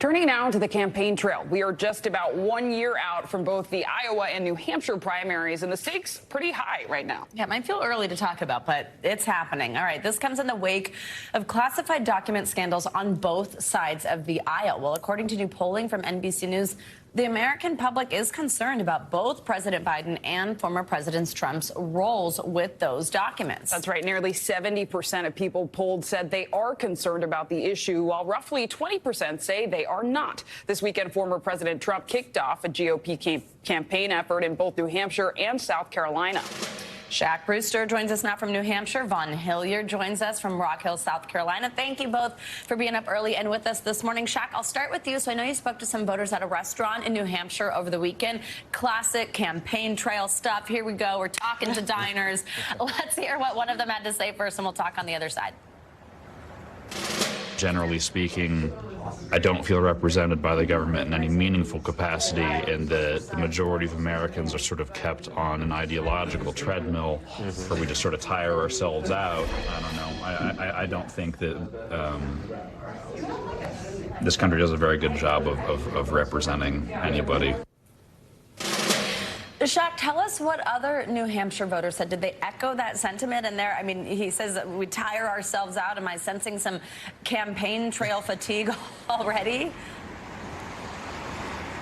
Turning now to the campaign trail. We are just about 1 year out from both the Iowa and New Hampshire primaries, and the stakes pretty high right now. Yeah, it might feel early to talk about, but it's happening. All right, this comes in the wake of classified document scandals on both sides of the aisle. Well, according to new polling from NBC News, the American public is concerned about both President Biden and former President Trump's roles with those documents. That's right. Nearly 70% of people polled said they are concerned about the issue, while roughly 20% say they are not. This weekend, former President Trump kicked off a GOP campaign effort in both New Hampshire and South Carolina. Shaq Brewster joins us now from New Hampshire. Vaughn Hillyard joins us from Rock Hill, South Carolina. Thank you both for being up early and with us this morning. Shaq, I'll start with you. So I know you spoke to some voters at a restaurant in New Hampshire over the weekend. Classic campaign trail stuff. Here we go. We're talking to diners. Let's hear what one of them had to say first, and we'll talk on the other side. Generally speaking, I don't feel represented by the government in any meaningful capacity, and the majority of Americans are sort of kept on an ideological treadmill where we just sort of tire ourselves out. I don't know. I don't think that this country does a very good job of representing anybody. Shaq, tell us what other New Hampshire voters said. Did they echo that sentiment in there? I mean, he says that we tire ourselves out. Am I sensing some campaign trail fatigue already?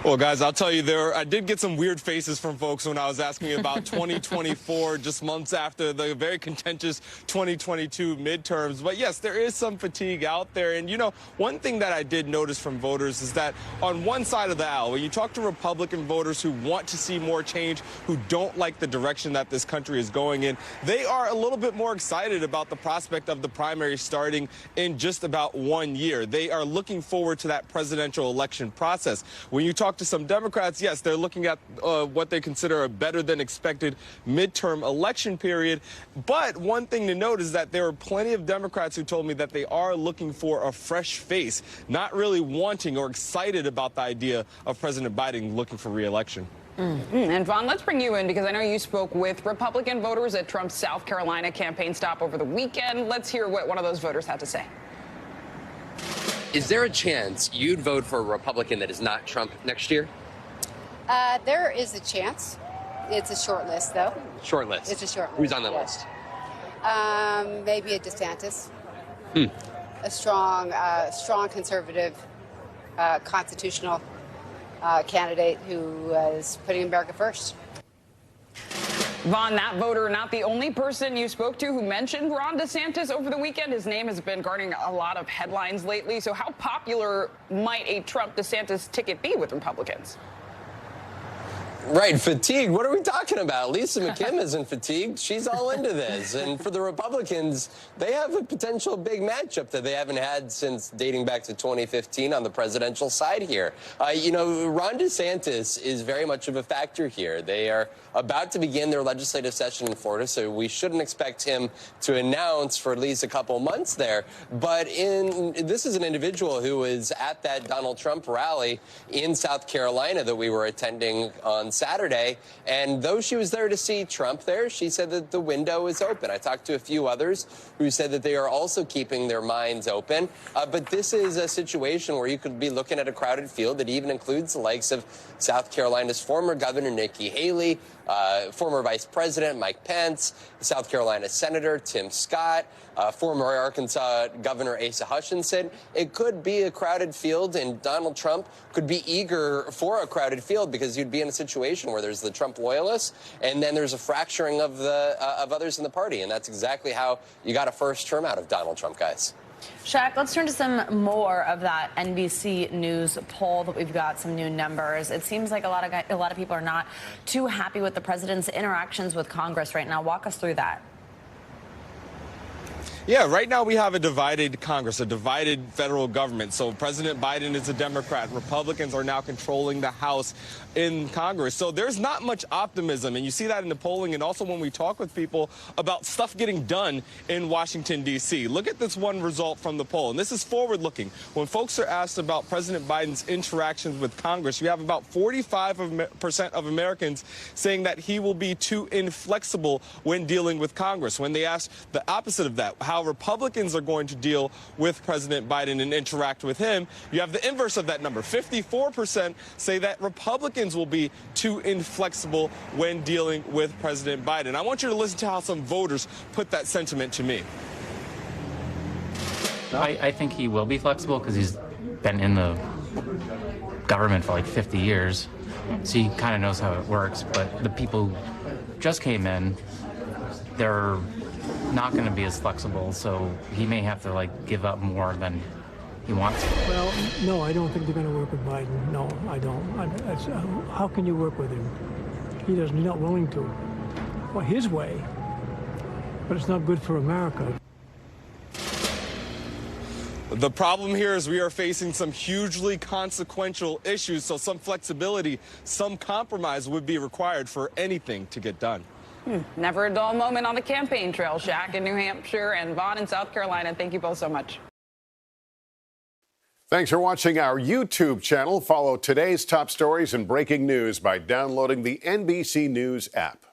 Well, guys, I'll tell you, I did get some weird faces from folks when I was asking about 2024, just months after the very contentious 2022 midterms. But yes, there is some fatigue out there. And, you know, one thing that I did notice from voters is that on one side of the aisle, when you talk to Republican voters who want to see more change, who don't like the direction that this country is going in, they are a little bit more excited about the prospect of the primary starting in just about 1 year. They are looking forward to that presidential election process. When you talk to some Democrats, yes, they're looking at what they consider a better than expected midterm election period. But one thing to note is that there are plenty of Democrats who told me that they are looking for a fresh face, not really wanting or excited about the idea of President Biden looking for re-election. And Vaughn, let's bring you in because I know you spoke with Republican voters at Trump's South Carolina campaign stop over the weekend. Let's hear what one of those voters had to say. Is there a chance you'd vote for a Republican that is not Trump next year? There is a chance. It's a short list, though. Short list? It's a short list. Who's on the list? Maybe a DeSantis. A strong conservative, constitutional candidate who is putting America first. Vaughn, that voter, not the only person you spoke to who mentioned Ron DeSantis over the weekend. His name has been garnering a lot of headlines lately. So how popular might a Trump-DeSantis ticket be with Republicans? Right, fatigue. What are we talking about? Lisa McKim isn't fatigued. She's all into this. And for the Republicans, they have a potential big matchup that they haven't had since dating back to 2015 on the presidential side here. You know, Ron DeSantis is very much of a factor here. They are about to begin their legislative session in Florida, so we shouldn't expect him to announce for at least a couple months there. But this is an individual who was at that Donald Trump rally in South Carolina that we were attending on Saturday, and though she was there to see Trump there, she said that the window is open. I talked to a few others who said that they are also keeping their minds open, but this is a situation where you could be looking at a crowded field that even includes the likes of South Carolina's former governor Nikki Haley, former Vice President Mike Pence, South Carolina Senator Tim Scott, former Arkansas Governor Asa Hutchinson. It could be a crowded field, and Donald Trump could be eager for a crowded field because you'd be in a situation where there's the Trump loyalists, and then there's a fracturing of others in the party, and that's exactly how you got a first term out of Donald Trump, guys. Shaq, let's turn to some more of that NBC News poll that we've got some new numbers. It seems like a lot of people are not too happy with the president's interactions with Congress right now. Walk us through that. Yeah, right now we have a divided Congress, a divided federal government. So President Biden is a Democrat. Republicans are now controlling the House in Congress. So there's not much optimism. And you see that in the polling and also when we talk with people about stuff getting done in Washington, D.C. Look at this one result from the poll. And this is forward-looking. When folks are asked about President Biden's interactions with Congress, you have about 45% of Americans saying that he will be too inflexible when dealing with Congress. When they ask the opposite of that, how how Republicans are going to deal with President Biden and interact with him, you have the inverse of that number. 54% say that Republicans will be too inflexible when dealing with President Biden. I want you to listen to how some voters put that sentiment to me. I think he will be flexible because he's been in the government for like 50 years, so he kind of knows how it works. But the people who just came in, they're not going to be as flexible, so he may have to like give up more than he wants. Well, no, I don't think they're going to work with Biden. No, I don't. How can you work with him? He's not willing to. Well, his way, but it's not good for America. The problem here is we are facing some hugely consequential issues, so some flexibility, some compromise would be required for anything to get done. Never a dull moment on the campaign trail. Shaq in New Hampshire and Vaughn in South Carolina. Thank you both so much. Thanks for watching our YouTube channel. Follow today's top stories and breaking news by downloading the NBC News app.